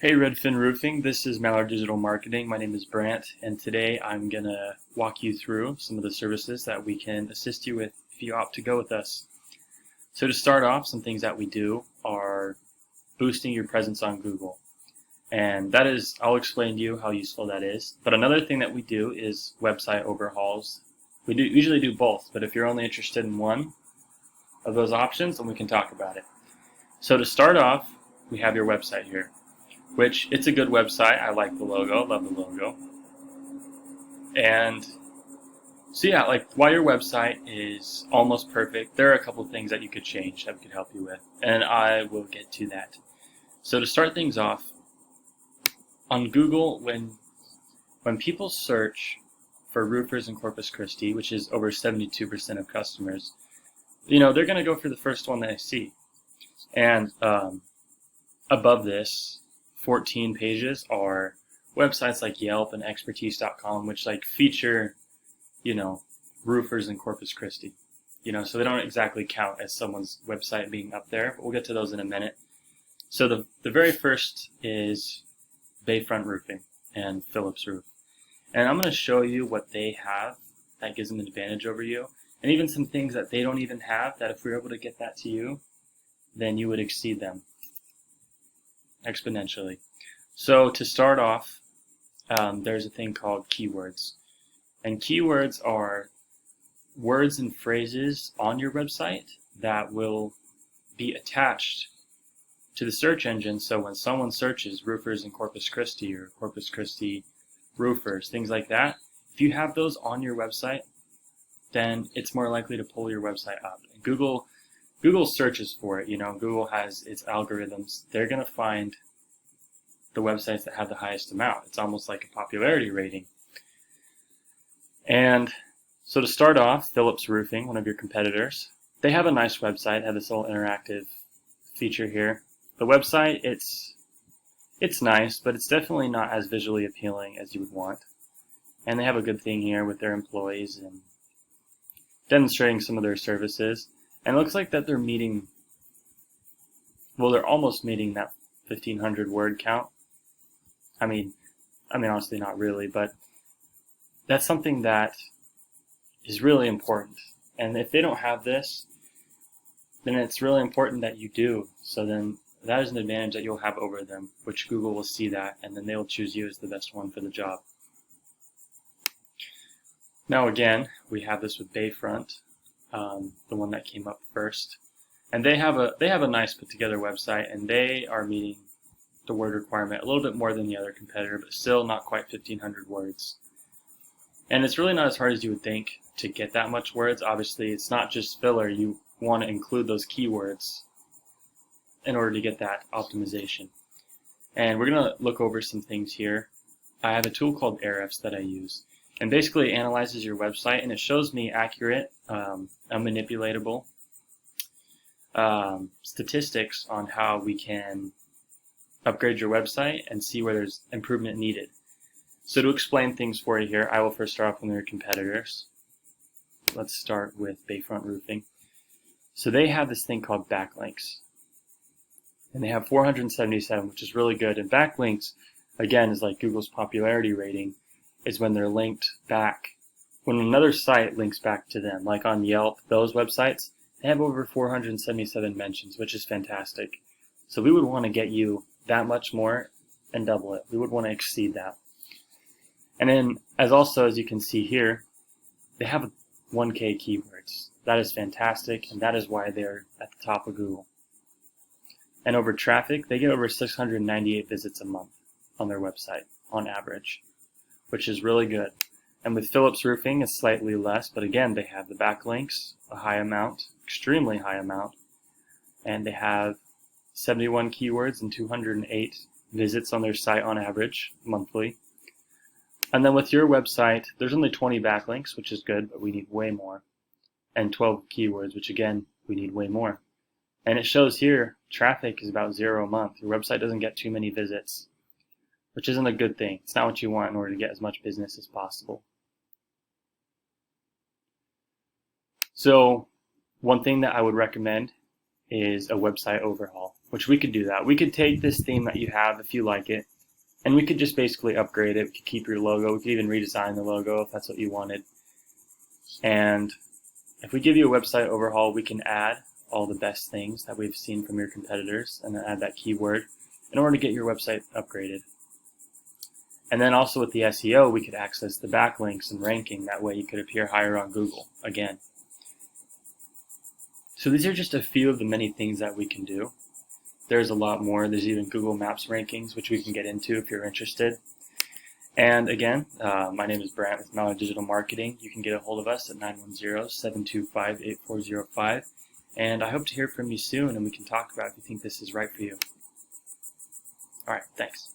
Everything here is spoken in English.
Hey Redfin Roofing, this is Mallard Digital Marketing. My name is Brant, and today I'm going to walk you through some of the services that we can assist you with if you opt to go with us. So to start off, some things that we do are boosting your presence on Google. And that is, I'll explain to you how useful that is. But another thing that we do is website overhauls. We usually do both, but if you're only interested in one of those options, then we can talk about it. So to start off, we have your website here, which it's a good website. I like the logo, love the logo. And so yeah, while your website is almost perfect, there are a couple things that you could change that we could help you with, and I will get to that. So to start things off, on Google, when people search for roofers in Corpus Christi, which is over 72% of customers, they're going to go for the first one they see. And above this, 14 pages are websites like Yelp and expertise.com, which feature, roofers in Corpus Christi. So they don't exactly count as someone's website being up there, but we'll get to those in a minute. So the very first is Bayfront Roofing and Phillips Roof. And I'm going to show you what they have that gives them an advantage over you, and even some things that they don't even have that if we were able to get that to you, then you would exceed them exponentially. So to start off, there's a thing called keywords. And keywords are words and phrases on your website that will be attached to the search engine. So when someone searches roofers in Corpus Christi or Corpus Christi roofers, things like that, if you have those on your website, then it's more likely to pull your website up. Google searches for it. Google has its algorithms. They're going to find the websites that have the highest amount. It's almost like a popularity rating. And so to start off, Phillips Roofing, one of your competitors, they have a nice website, have this little interactive feature here. The website, it's nice, but it's definitely not as visually appealing as you would want. And they have a good thing here with their employees and demonstrating some of their services. And it looks like that they're almost meeting that 1,500 word count. I mean, honestly, not really, but that's something that is really important. And if they don't have this, then it's really important that you do. So then that is an advantage that you'll have over them, which Google will see that, and then they'll choose you as the best one for the job. Now again, we have this with Bayfront, the one that came up first. And they have a nice put together website, and they are meeting the word requirement a little bit more than the other competitor, but still not quite 1,500 words. And it's really not as hard as you would think to get that much words. Obviously, it's not just filler. You want to include those keywords in order to get that optimization. And we're going to look over some things here. I have a tool called Ahrefs that I use. And basically it analyzes your website, and it shows me accurate, unmanipulatable statistics on how we can upgrade your website and see where there's improvement needed. So to explain things for you here, I will first start off with their competitors. Let's start with Bayfront Roofing. So they have this thing called backlinks. And they have 477, which is really good. And backlinks, again, is like Google's popularity rating, is when they're linked back. When another site links back to them, like on Yelp, those websites, they have over 477 mentions, which is fantastic. So we would want to get you that much more and double it. We would want to exceed that. And then, as you can see here, they have 1K keywords. That is fantastic, and that is why they're at the top of Google. And over traffic, they get over 698 visits a month on their website, on average, which is really good. And with Phillips Roofing, it's slightly less, but again, they have the backlinks, a high amount, extremely high amount, and they have 71 keywords and 208 visits on their site on average, monthly. And then with your website, there's only 20 backlinks, which is good, but we need way more. And 12 keywords, which again, we need way more. And it shows here, traffic is about 0 a month. Your website doesn't get too many visits, which isn't a good thing. It's not what you want in order to get as much business as possible. So one thing that I would recommend is a website overhaul. which we could do that. We could take this theme that you have if you like it, and we could just basically upgrade it. We could keep your logo. We could even redesign the logo if that's what you wanted. And if we give you a website overhaul, we can add all the best things that we've seen from your competitors and then add that keyword in order to get your website upgraded. And then also with the SEO, we could access the backlinks and ranking. That way you could appear higher on Google again. So these are just a few of the many things that we can do. There's a lot more. There's even Google Maps rankings, which we can get into if you're interested. And again, my name is Brant with Mallard Digital Marketing. You can get a hold of us at 910-725-8405. And I hope to hear from you soon, and we can talk about if you think this is right for you. All right, thanks.